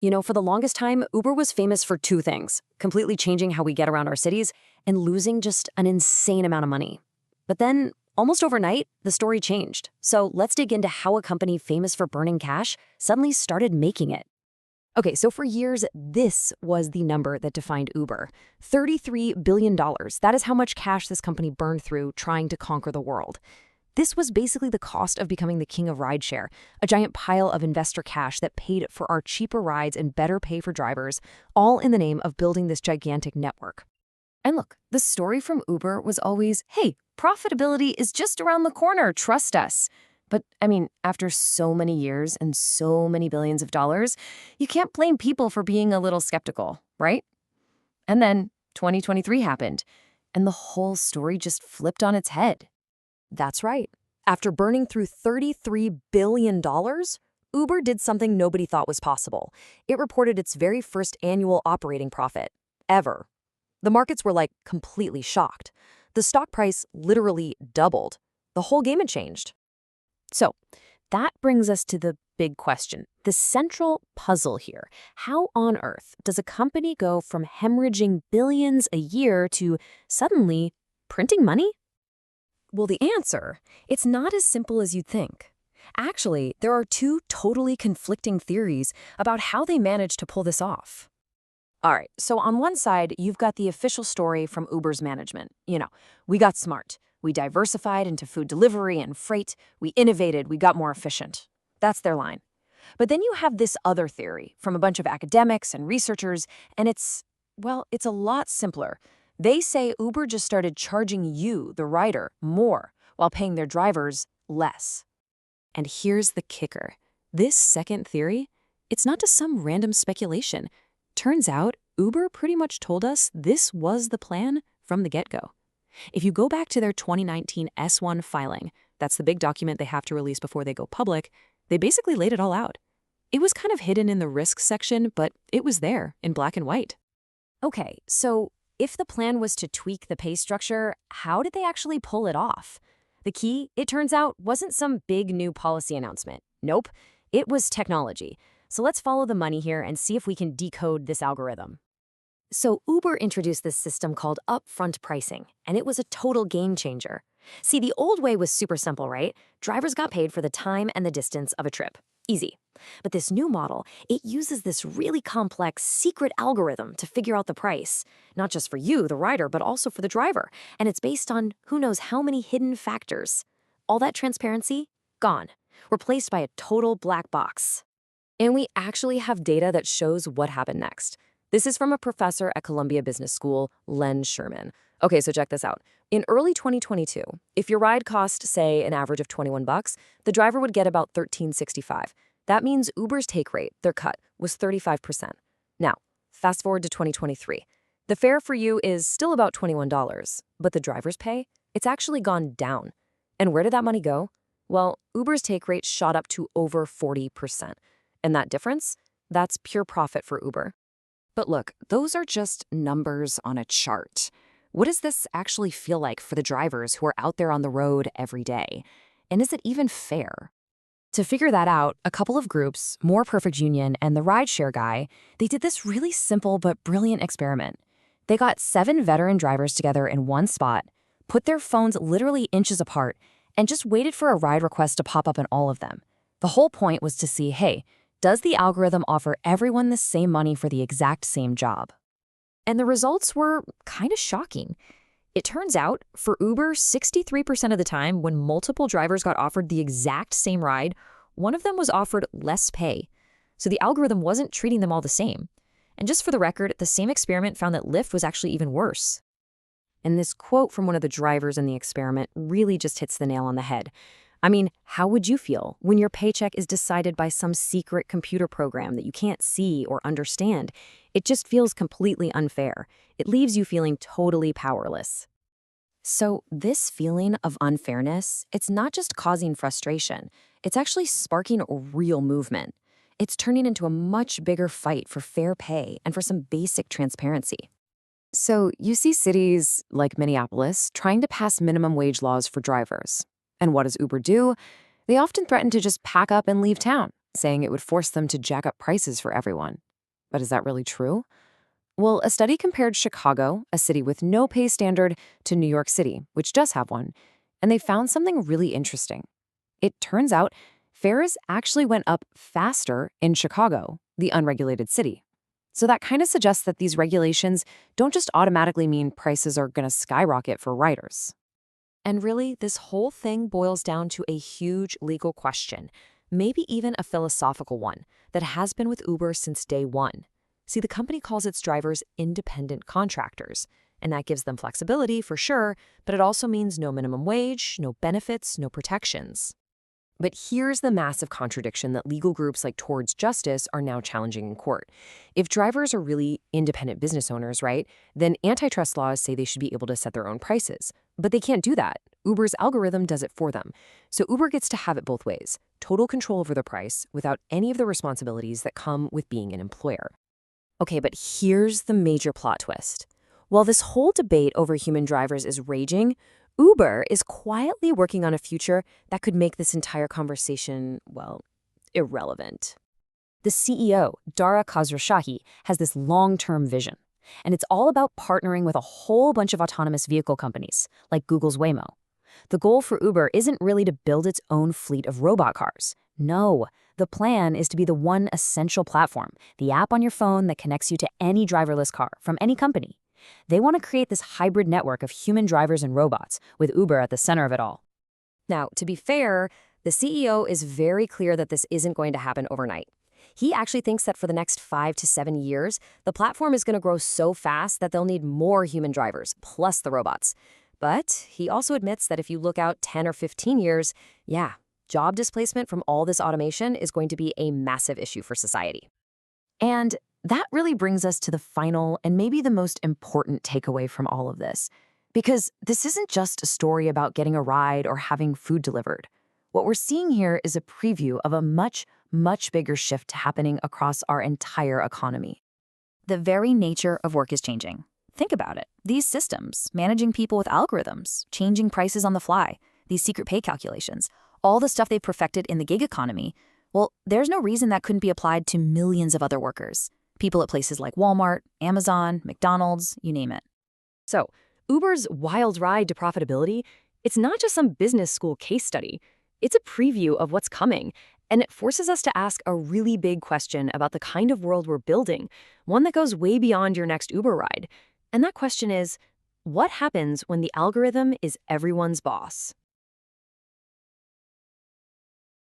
For the longest time, Uber was famous for two things: completely changing how we get around our cities and losing just an insane amount of money. But then, almost overnight, the story changed. So let's dig into how a company famous for burning cash suddenly started making it. Okay, so for years, this was the number that defined Uber: $33 billion. That is how much cash this company burned through trying to conquer the world. This was basically the cost of becoming the king of rideshare, a giant pile of investor cash that paid for our cheaper rides and better pay for drivers, all in the name of building this gigantic network. And look, the story from Uber was always, hey, profitability is just around the corner, trust us. But after so many years and so many billions of dollars, you can't blame people for being a little skeptical, right? And then 2023 happened, and the whole story just flipped on its head. That's right. After burning through $33 billion, Uber did something nobody thought was possible. It reported its very first annual operating profit, ever. The markets were completely shocked. The stock price literally doubled. The whole game had changed. So that brings us to the big question, the central puzzle here. How on earth does a company go from hemorrhaging billions a year to suddenly printing money? Well, the answer, it's not as simple as you'd think. Actually, there are two totally conflicting theories about how they managed to pull this off. All right, so on one side, you've got the official story from Uber's management. We got smart. We diversified into food delivery and freight. We innovated. We got more efficient. That's their line. But then you have this other theory from a bunch of academics and researchers, and it's a lot simpler. They say Uber just started charging you, the rider, more while paying their drivers less. And here's the kicker. This second theory, it's not just some random speculation. Turns out, Uber pretty much told us this was the plan from the get-go. If you go back to their 2019 S-1 filing, that's the big document they have to release before they go public, they basically laid it all out. It was kind of hidden in the risks section, but it was there in black and white. Okay, so if the plan was to tweak the pay structure, how did they actually pull it off? The key, it turns out, wasn't some big new policy announcement. Nope, it was technology. So let's follow the money here and see if we can decode this algorithm. So Uber introduced this system called upfront pricing, and it was a total game changer. See, the old way was super simple, right? Drivers got paid for the time and the distance of a trip. Easy. But this new model, it uses this really complex secret algorithm to figure out the price, not just for you, the rider, but also for the driver. And it's based on who knows how many hidden factors. All that transparency, gone, replaced by a total black box. And we actually have data that shows what happened next. This is from a professor at Columbia Business School, Len Sherman. Okay, so check this out. In early 2022, if your ride cost, say, an average of $21, the driver would get about $13.65. That means Uber's take rate, their cut, was 35%. Now, fast forward to 2023. The fare for you is still about $21, but the driver's pay, it's actually gone down. And where did that money go? Well, Uber's take rate shot up to over 40%. And that difference? That's pure profit for Uber. But look, those are just numbers on a chart. What does this actually feel like for the drivers who are out there on the road every day? And is it even fair? To figure that out, a couple of groups, More Perfect Union and the Rideshare Guy, they did this really simple but brilliant experiment. They got 7 veteran drivers together in one spot, put their phones literally inches apart, and just waited for a ride request to pop up in all of them. The whole point was to see, hey, does the algorithm offer everyone the same money for the exact same job? And the results were kind of shocking. It turns out, for Uber, 63% of the time when multiple drivers got offered the exact same ride, one of them was offered less pay. So the algorithm wasn't treating them all the same. And just for the record, the same experiment found that Lyft was actually even worse. And this quote from one of the drivers in the experiment really just hits the nail on the head. How would you feel when your paycheck is decided by some secret computer program that you can't see or understand? It just feels completely unfair. It leaves you feeling totally powerless. So this feeling of unfairness, it's not just causing frustration. It's actually sparking a real movement. It's turning into a much bigger fight for fair pay and for some basic transparency. So you see cities like Minneapolis trying to pass minimum wage laws for drivers. And what does Uber do? They often threaten to just pack up and leave town, saying it would force them to jack up prices for everyone. But is that really true? Well, a study compared Chicago, a city with no pay standard, to New York City, which does have one, and they found something really interesting. It turns out fares actually went up faster in Chicago, the unregulated city. So that kind of suggests that these regulations don't just automatically mean prices are going to skyrocket for riders. And really, this whole thing boils down to a huge legal question, maybe even a philosophical one, that has been with Uber since day one. See, the company calls its drivers independent contractors, and that gives them flexibility for sure, but it also means no minimum wage, no benefits, no protections. But here's the massive contradiction that legal groups like Towards Justice are now challenging in court. If drivers are really independent business owners, right, then antitrust laws say they should be able to set their own prices. But they can't do that. Uber's algorithm does it for them. So Uber gets to have it both ways, total control over the price without any of the responsibilities that come with being an employer. Okay, but here's the major plot twist. While this whole debate over human drivers is raging, Uber is quietly working on a future that could make this entire conversation, well, irrelevant. The CEO, Dara Khosrowshahi, has this long-term vision, and it's all about partnering with a whole bunch of autonomous vehicle companies, like Google's Waymo. The goal for Uber isn't really to build its own fleet of robot cars. No, the plan is to be the one essential platform, the app on your phone that connects you to any driverless car from any company. They want to create this hybrid network of human drivers and robots, with Uber at the center of it all. Now, to be fair, the CEO is very clear that this isn't going to happen overnight. He actually thinks that for the next 5 to 7 years, the platform is going to grow so fast that they'll need more human drivers, plus the robots. But he also admits that if you look out 10 or 15 years, yeah, job displacement from all this automation is going to be a massive issue for society. And that really brings us to the final and maybe the most important takeaway from all of this. Because this isn't just a story about getting a ride or having food delivered. What we're seeing here is a preview of a much, much bigger shift happening across our entire economy. The very nature of work is changing. Think about it. These systems, managing people with algorithms, changing prices on the fly, these secret pay calculations, all the stuff they've perfected in the gig economy, well, there's no reason that couldn't be applied to millions of other workers. People at places like Walmart, Amazon, McDonald's, you name it. So, Uber's wild ride to profitability, it's not just some business school case study. It's a preview of what's coming, and it forces us to ask a really big question about the kind of world we're building, one that goes way beyond your next Uber ride. And that question is, what happens when the algorithm is everyone's boss?